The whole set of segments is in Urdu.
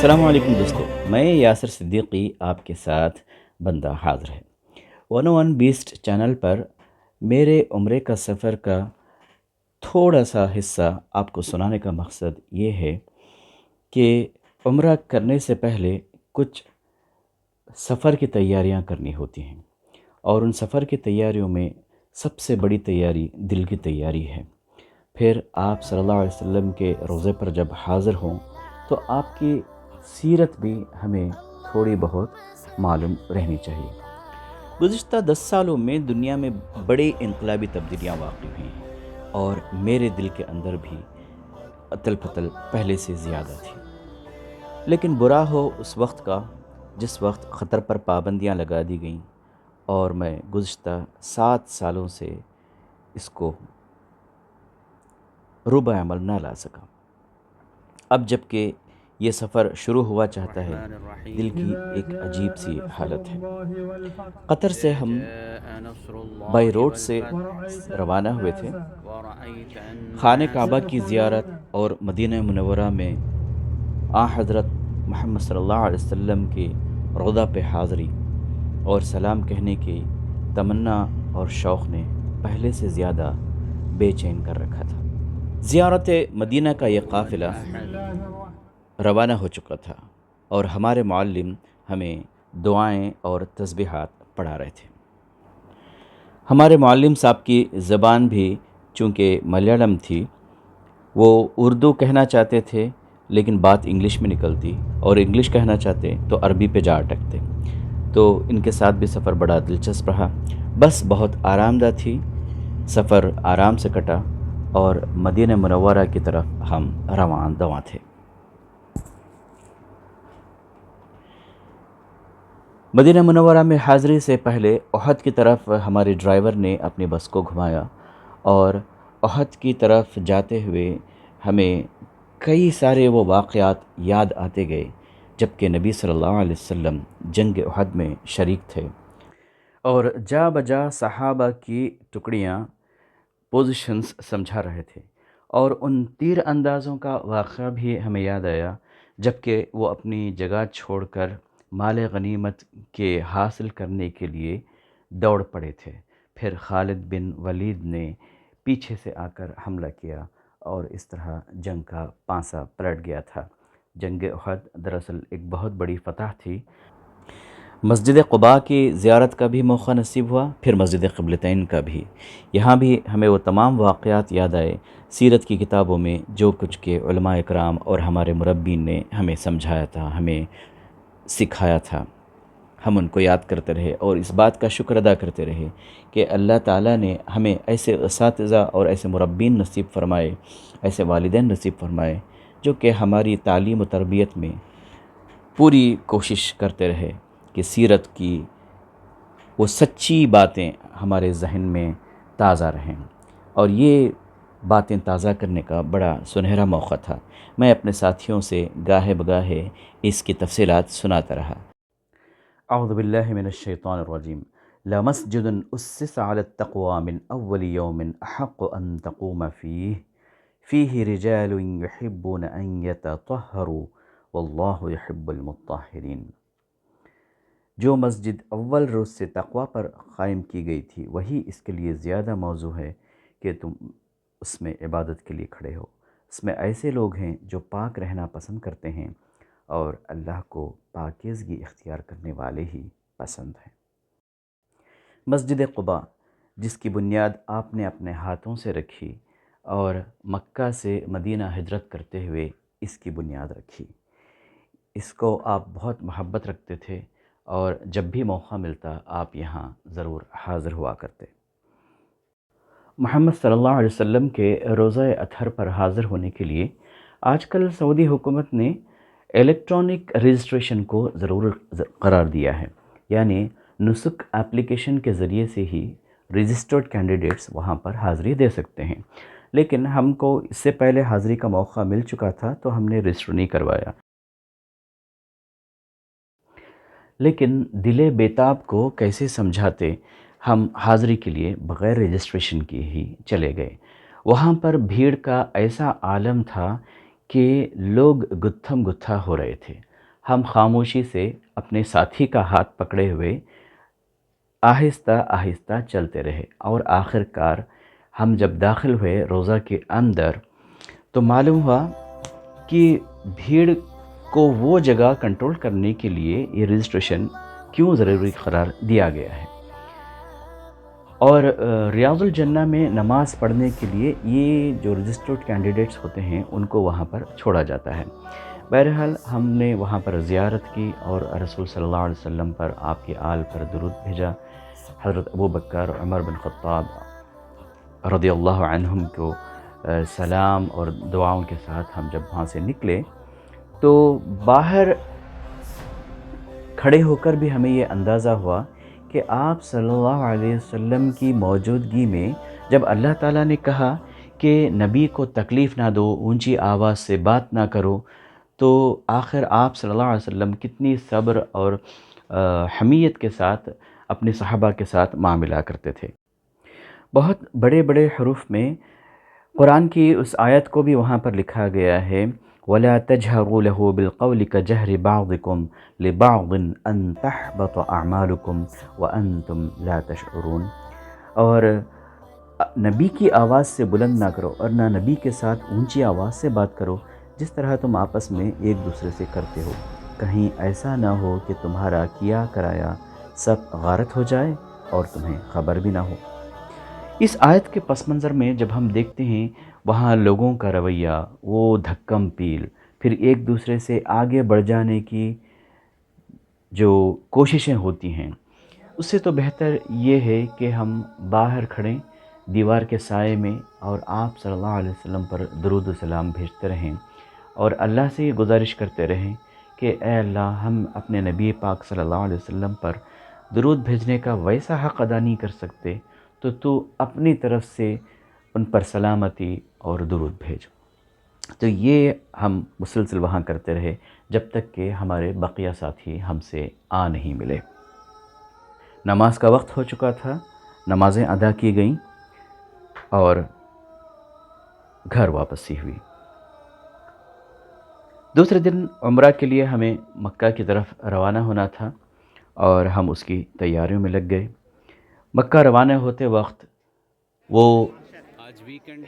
السلام علیکم دوستو، میں یاسر صدیقی آپ کے ساتھ بندہ حاضر ہے 101 بیسٹ چینل پر میرے عمرے کا سفر کا تھوڑا سا حصہ آپ کو سنانے کا مقصد یہ ہے کہ عمرہ کرنے سے پہلے کچھ سفر کی تیاریاں کرنی ہوتی ہیں، اور ان سفر کی تیاریوں میں سب سے بڑی تیاری دل کی تیاری ہے۔ پھر آپ صلی اللہ علیہ وسلم کے روضے پر جب حاضر ہوں تو آپ کی سیرت بھی ہمیں تھوڑی بہت معلوم رہنی چاہیے۔ گزشتہ 10 سالوں میں دنیا میں بڑی انقلابی تبدیلیاں واقع ہوئی ہیں، اور میرے دل کے اندر بھی اتل پتل پہلے سے زیادہ تھی۔ لیکن برا ہو اس وقت کا جس وقت خطر پر پابندیاں لگا دی گئیں، اور میں گزشتہ 7 سالوں سے اس کو روب عمل نہ لا سکا۔ اب جب کہ یہ سفر شروع ہوا چاہتا ہے، دل کی ایک عجیب سی حالت ہے۔ قطر سے ہم بائی روڈ سے روانہ ہوئے تھے۔ خانہ کعبہ کی زیارت اور مدینہ منورہ میں حضرت محمد صلی اللہ علیہ وسلم کے روضہ پہ حاضری اور سلام کہنے کی تمنا اور شوق نے پہلے سے زیادہ بے چین کر رکھا تھا۔ زیارت مدینہ کا یہ قافلہ روانہ ہو چکا تھا، اور ہمارے معلم ہمیں دعائیں اور تسبیحات پڑھا رہے تھے۔ ہمارے معلم صاحب کی زبان بھی چونکہ ملیالم تھی، وہ اردو کہنا چاہتے تھے لیکن بات انگلش میں نکلتی، اور انگلش کہنا چاہتے تو عربی پہ جا اٹکتے۔ تو ان کے ساتھ بھی سفر بڑا دلچسپ رہا، بس بہت آرام دہ تھی۔ سفر آرام سے کٹا اور مدینہ منورہ کی طرف ہم رواں تھے۔ مدینہ منورہ میں حاضری سے پہلے احد کی طرف ہمارے ڈرائیور نے اپنی بس کو گھمایا، اور احد کی طرف جاتے ہوئے ہمیں کئی سارے وہ واقعات یاد آتے گئے جب کہ نبی صلی اللہ علیہ وسلم جنگ احد میں شریک تھے، اور جا بجا صحابہ کی ٹکڑیاں پوزیشنز سمجھا رہے تھے، اور ان تیر اندازوں کا واقعہ بھی ہمیں یاد آیا جب کہ وہ اپنی جگہ چھوڑ کر مال غنیمت کے حاصل کرنے کے لیے دوڑ پڑے تھے۔ پھر خالد بن ولید نے پیچھے سے آ کر حملہ کیا، اور اس طرح جنگ کا پانسا پلٹ گیا تھا۔ جنگ احد دراصل ایک بہت بڑی فتح تھی۔ مسجد قباء کی زیارت کا بھی موقع نصیب ہوا، پھر مسجد قبلتین کا بھی۔ یہاں بھی ہمیں وہ تمام واقعات یاد آئے سیرت کی کتابوں میں جو کچھ کہ علماء اکرام اور ہمارے مربین نے ہمیں سمجھایا تھا، ہمیں سکھایا تھا۔ ہم ان کو یاد کرتے رہے اور اس بات کا شکر ادا کرتے رہے کہ اللہ تعالیٰ نے ہمیں ایسے اساتذہ اور ایسے مربین نصیب فرمائے، ایسے والدین نصیب فرمائے جو کہ ہماری تعلیم و تربیت میں پوری کوشش کرتے رہے کہ سیرت کی وہ سچی باتیں ہمارے ذہن میں تازہ رہیں، اور یہ باتیں تازہ کرنے کا بڑا سنہرا موقع تھا۔ میں اپنے ساتھیوں سے گاہے بگاہے اس کی تفصیلات سناتا رہا۔ اعوذ باللہ من الشیطان الرجیم۔ لمسجد اسس علی التقوی من اول یوم احق ان تقوم فیہ رجال یحبون ان یتطہروا واللہ یحب المطہرین۔ جو مسجد اول روز سے تقوی پر قائم کی گئی تھی، وہی اس کے لیے زیادہ موزوں ہے کہ تم اس میں عبادت کے لیے کھڑے ہو۔ اس میں ایسے لوگ ہیں جو پاک رہنا پسند کرتے ہیں، اور اللہ کو پاکیزگی اختیار کرنے والے ہی پسند ہیں۔ مسجد قباء جس کی بنیاد آپ نے اپنے ہاتھوں سے رکھی، اور مکہ سے مدینہ ہجرت کرتے ہوئے اس کی بنیاد رکھی۔ اس کو آپ بہت محبت رکھتے تھے، اور جب بھی موقع ملتا آپ یہاں ضرور حاضر ہوا کرتے۔ محمد صلی اللہ علیہ وسلم کے روضہ اطہر پر حاضر ہونے کے لیے آج کل سعودی حکومت نے الیکٹرانک رجسٹریشن کو ضرور قرار دیا ہے، یعنی نسک اپلیکیشن کے ذریعے سے ہی رجسٹرڈ کینڈیڈیٹس وہاں پر حاضری دے سکتے ہیں۔ لیکن ہم کو اس سے پہلے حاضری کا موقع مل چکا تھا تو ہم نے رجسٹر نہیں کروایا، لیکن دل بیتاب کو کیسے سمجھاتے، ہم حاضری کے لیے بغیر رجسٹریشن کی ہی چلے گئے۔ وہاں پر بھیڑ کا ایسا عالم تھا کہ لوگ گتھم گتھا ہو رہے تھے، ہم خاموشی سے اپنے ساتھی کا ہاتھ پکڑے ہوئے آہستہ آہستہ چلتے رہے، اور آخر کار ہم جب داخل ہوئے روضہ کے اندر تو معلوم ہوا کہ بھیڑ کو وہ جگہ کنٹرول کرنے کے لیے یہ رجسٹریشن کیوں ضروری قرار دیا گیا ہے، اور ریاض الجنہ میں نماز پڑھنے کے لیے یہ جو رجسٹرڈ کینڈیڈیٹس ہوتے ہیں ان کو وہاں پر چھوڑا جاتا ہے۔ بہرحال ہم نے وہاں پر زیارت کی اور رسول صلی اللہ علیہ وسلم پر، آپ کے آل پر درود بھیجا۔ حضرت ابو بکر، عمر بن خطاب رضی اللہ عنہم کو سلام اور دعاؤں کے ساتھ ہم جب وہاں سے نکلے تو باہر کھڑے ہو کر بھی ہمیں یہ اندازہ ہوا کہ آپ صلی اللہ علیہ وسلم کی موجودگی میں جب اللہ تعالیٰ نے کہا کہ نبی کو تکلیف نہ دو، اونچی آواز سے بات نہ کرو، تو آخر آپ صلی اللہ علیہ وسلم کتنی صبر اور حمیت کے ساتھ اپنے صحابہ کے ساتھ معاملہ کرتے تھے۔ بہت بڑے بڑے حروف میں قرآن کی اس آیت کو بھی وہاں پر لکھا گیا ہے، وَلَا تَجْهَرُوا لَهُ بِالْقَوْلِ كَجَهْرِ بَعْضِكُمْ لِبَعْضٍ أَن تَحْبَطَ أَعْمَالُكُمْ وَأَنْتُمْ لَا تَشْعُرُونَ، اور نبی کی آواز سے بلند نہ کرو اور نہ نبی کے ساتھ اونچی آواز سے بات کرو جس طرح تم آپس میں ایک دوسرے سے کرتے ہو، کہیں ایسا نہ ہو کہ تمہارا کیا کرایا سب غارت ہو جائے اور تمہیں خبر بھی نہ ہو۔ اس آیت کے پس منظر میں جب ہم دیکھتے ہیں وہاں لوگوں کا رویہ، وہ دھکم پیل، پھر ایک دوسرے سے آگے بڑھ جانے کی جو کوششیں ہوتی ہیں، اس سے تو بہتر یہ ہے کہ ہم باہر کھڑیں دیوار کے سائے میں اور آپ صلی اللہ علیہ وسلم پر درود و سلام بھیجتے رہیں، اور اللہ سے یہ گزارش کرتے رہیں کہ اے اللہ، ہم اپنے نبی پاک صلی اللہ علیہ وسلم پر درود بھیجنے کا ویسا حق ادا نہیں کر سکتے، تو اپنی طرف سے ان پر سلامتی اور درود بھیج۔ تو یہ ہم مسلسل وہاں کرتے رہے جب تک کہ ہمارے بقیہ ساتھی ہم سے آ نہیں ملے۔ نماز کا وقت ہو چکا تھا، نمازیں ادا کی گئیں اور گھر واپسی ہوئی۔ دوسرے دن عمرہ کے لیے ہمیں مکہ کی طرف روانہ ہونا تھا اور ہم اس کی تیاریوں میں لگ گئے۔ مکہ روانہ ہوتے وقت وہ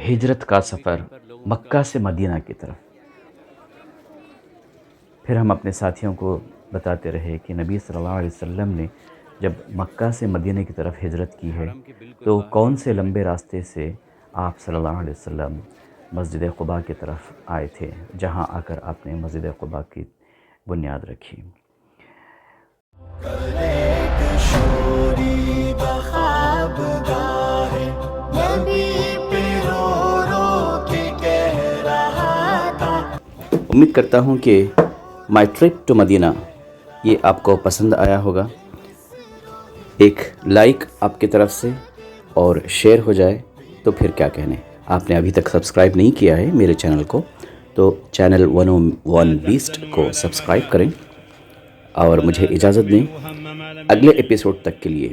ہجرت کا سفر مکہ سے مدینہ کی طرف، پھر ہم اپنے ساتھیوں کو بتاتے رہے کہ نبی صلی اللہ علیہ وسلم نے جب مکہ سے مدینہ کی طرف ہجرت کی ہے تو کون سے لمبے راستے سے آپ صلی اللہ علیہ وسلم مسجد قباء کی طرف آئے تھے، جہاں آ کر آپ نے مسجد قباء کی بنیاد رکھی۔ امید کرتا ہوں کہ مائی ٹرپ ٹو مدینہ یہ آپ کو پسند آیا ہوگا۔ ایک لائک آپ کی طرف سے اور شیئر ہو جائے تو پھر کیا کہنے۔ آپ نے ابھی تک سبسکرائب نہیں کیا ہے میرے چینل کو تو چینل 101 بیسٹ کو سبسکرائب کریں اور مجھے اجازت دیں اگلے ایپیسوڈ تک کے لیے،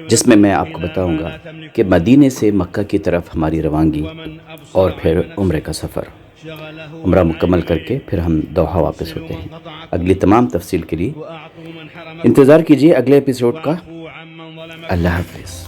جس میں آپ کو بتاؤں گا کہ مدینے سے مکہ کی طرف ہماری روانگی اور پھر عمرے کا سفر۔ عمرہ مکمل کر کے پھر ہم دوحہ واپس ہوتے ہیں۔ اگلی تمام تفصیل کے لیے انتظار کیجیے اگلے ایپیسوڈ کا۔ اللہ حافظ۔